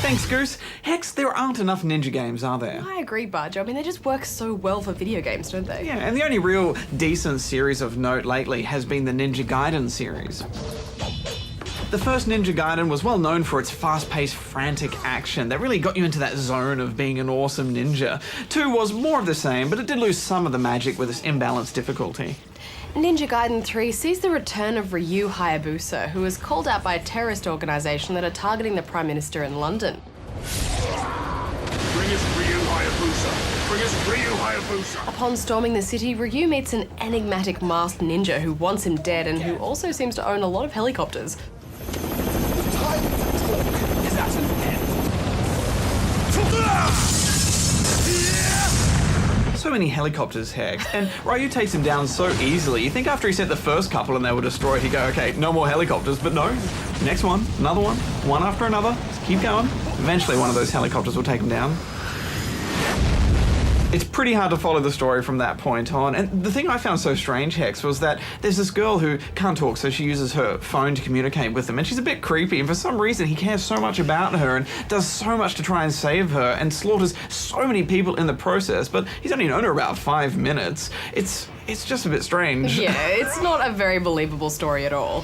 Thanks, Goose. Hex, there aren't enough ninja games, are there? I agree, Budge. I mean, they just work so well for video games, don't they? Yeah, and the only real decent series of note lately has been the Ninja Gaiden series. The first Ninja Gaiden was well known for its fast-paced, frantic action that really got you into that zone of being an awesome ninja. 2 was more of the same, but it did lose some of the magic with its imbalanced difficulty. Ninja Gaiden 3 sees the return of Ryu Hayabusa, who was called out by a terrorist organisation that are targeting the Prime Minister in London. Bring us Ryu Hayabusa! Bring us Ryu Hayabusa! Upon storming the city, Ryu meets an enigmatic masked ninja who wants him dead and who also seems to own a lot of helicopters. Is that an end? So many helicopters, Hex, and Ryu takes him down so easily. You think after he sent the first couple and they were destroyed, he'd go, okay, no more helicopters, but no. Next one, another one after another. Just keep going. Eventually one of those helicopters will take him down. It's pretty hard to follow the story from that point on, and the thing I found so strange, Hex, was that there's this girl who can't talk, so she uses her phone to communicate with him, and she's a bit creepy, and for some reason he cares so much about her and does so much to try and save her and slaughters so many people in the process, but he's only known her about 5 minutes. It's just a bit strange. Yeah, it's not a very believable story at all.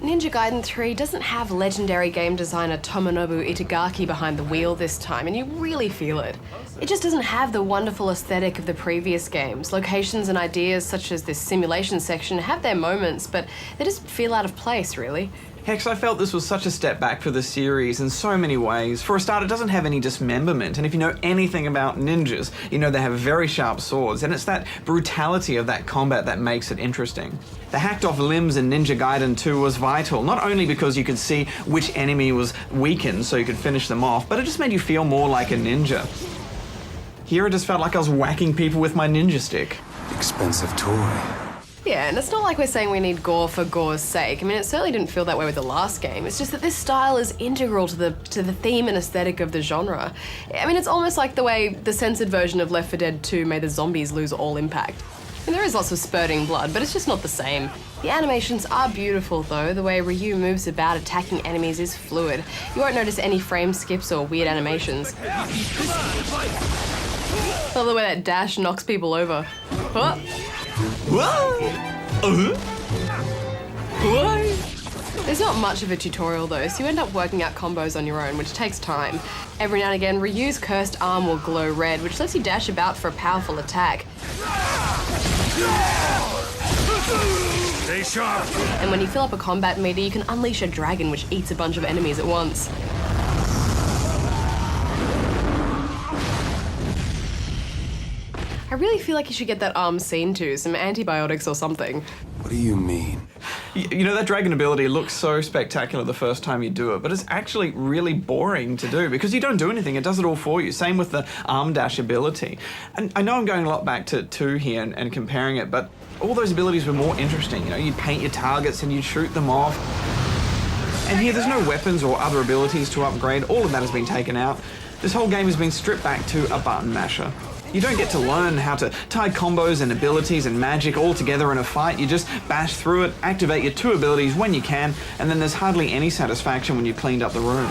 Ninja Gaiden 3 doesn't have legendary game designer Tomonobu Itagaki behind the wheel this time, and you really feel it. It just doesn't have the wonderful aesthetic of the previous games. Locations and ideas such as this simulation section have their moments, but they just feel out of place, really. Hex, I felt this was such a step back for the series in so many ways. For a start, it doesn't have any dismemberment, and if you know anything about ninjas, you know they have very sharp swords, and it's that brutality of that combat that makes it interesting. The hacked off limbs in Ninja Gaiden 2 was vital, not only because you could see which enemy was weakened so you could finish them off, but it just made you feel more like a ninja. Here it just felt like I was whacking people with my ninja stick. Expensive toy. Yeah, and it's not like we're saying we need gore for gore's sake. I mean, it certainly didn't feel that way with the last game. It's just that this style is integral to the theme and aesthetic of the genre. I mean, it's almost like the way the censored version of Left 4 Dead 2 made the zombies lose all impact. And there is lots of spurting blood, but it's just not the same. The animations are beautiful though. The way Ryu moves about attacking enemies is fluid. You won't notice any frame skips or weird animations. I love the way that dash knocks people over. What? There's not much of a tutorial though, so you end up working out combos on your own, which takes time. Every now and again, Ryu's cursed arm will glow red, which lets you dash about for a powerful attack. Stay sharp. And when you fill up a combat meter, you can unleash a dragon which eats a bunch of enemies at once. I really feel like you should get that arm seen to, some antibiotics or something. What do you mean? You know, that dragon ability looks so spectacular the first time you do it, but it's actually really boring to do because you don't do anything, it does it all for you. Same with the arm dash ability. And I know I'm going a lot back to 2 here and comparing it, but all those abilities were more interesting. You know, you'd paint your targets and you'd shoot them off. And here there's no weapons or other abilities to upgrade, all of that has been taken out. This whole game has been stripped back to a button masher. You don't get to learn how to tie combos and abilities and magic all together in a fight. You just bash through it, activate your 2 abilities when you can, and then there's hardly any satisfaction when you've cleaned up the room.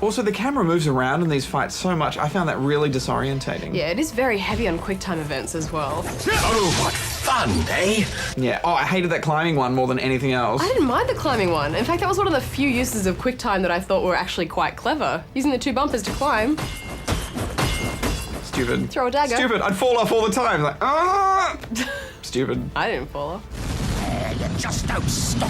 Also, the camera moves around in these fights so much, I found that really disorientating. Yeah, it is very heavy on quick time events as well. Oh, what fun, eh? Yeah, oh, I hated that climbing one more than anything else. I didn't mind the climbing one. In fact, that was one of the few uses of quick time that I thought were actually quite clever. Using the 2 bumpers to climb. Stupid. Throw a dagger. Stupid, I'd fall off all the time, like, ah! Stupid. I didn't fall off. You just don't stop.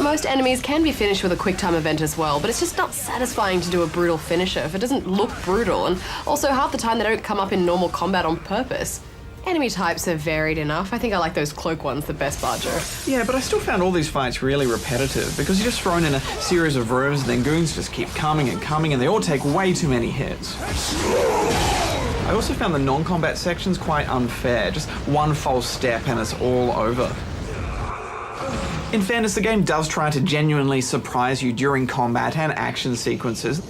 Most enemies can be finished with a quick time event as well, but it's just not satisfying to do a brutal finisher if it doesn't look brutal, and also half the time they don't come up in normal combat on purpose. Enemy types are varied enough. I think I like those cloak ones the best, Barger. Yeah, but I still found all these fights really repetitive because you're just thrown in a series of rooms and then goons just keep coming and coming and they all take way too many hits. I also found the non-combat sections quite unfair. Just one false step and it's all over. In fairness, the game does try to genuinely surprise you during combat and action sequences.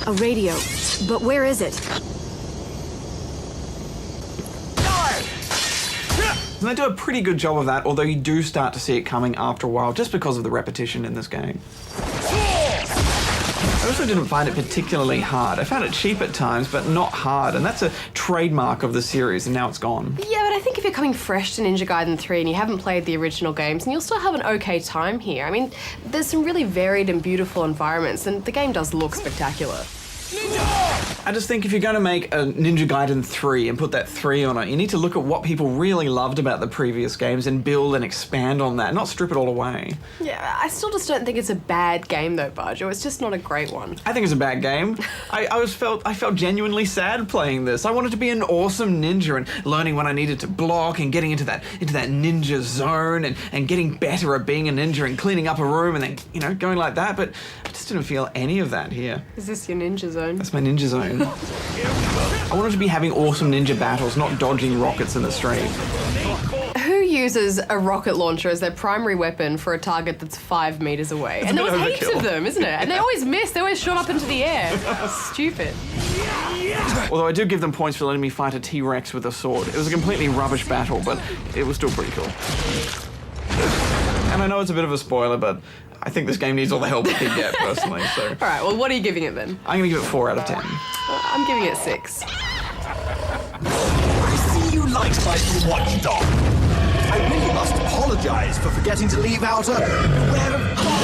A radio. But where is it? And they do a pretty good job of that, although you do start to see it coming after a while, just because of the repetition in this game. I also didn't find it particularly hard. I found it cheap at times, but not hard, and that's a trademark of the series, and now it's gone. Yeah, but I think if you're coming fresh to Ninja Gaiden 3 and you haven't played the original games, and you'll still have an okay time here. I mean, there's some really varied and beautiful environments, and the game does look spectacular. I just think if you're going to make a Ninja Gaiden 3 and put that 3 on it, you need to look at what people really loved about the previous games and build and expand on that, not strip it all away. Yeah, I still just don't think it's a bad game though, Barjo. It's just not a great one. I think it's a bad game. I felt genuinely sad playing this. I wanted to be an awesome ninja and learning when I needed to block and getting into that ninja zone and getting better at being a ninja and cleaning up a room and then, you know, going like that, but I just didn't feel any of that here. Is this your ninja zone? That's my ninja zone. I wanted to be having awesome ninja battles, not dodging rockets in the street. Who uses a rocket launcher as their primary weapon for a target that's 5 meters away? And there was heaps overkill. of them, isn't it? And they always miss. They always shot up into the air. Stupid. Although I do give them points for letting me fight a T-Rex with a sword. It was a completely rubbish battle, but it was still pretty cool. And I know it's a bit of a spoiler, but I think this game needs all the help it can get, personally, so... All right, well, what are you giving it then? I'm going to give it 4 out of 10. I'm giving it 6. I see you liked my little watchdog. I really must apologize for forgetting to leave out a beware of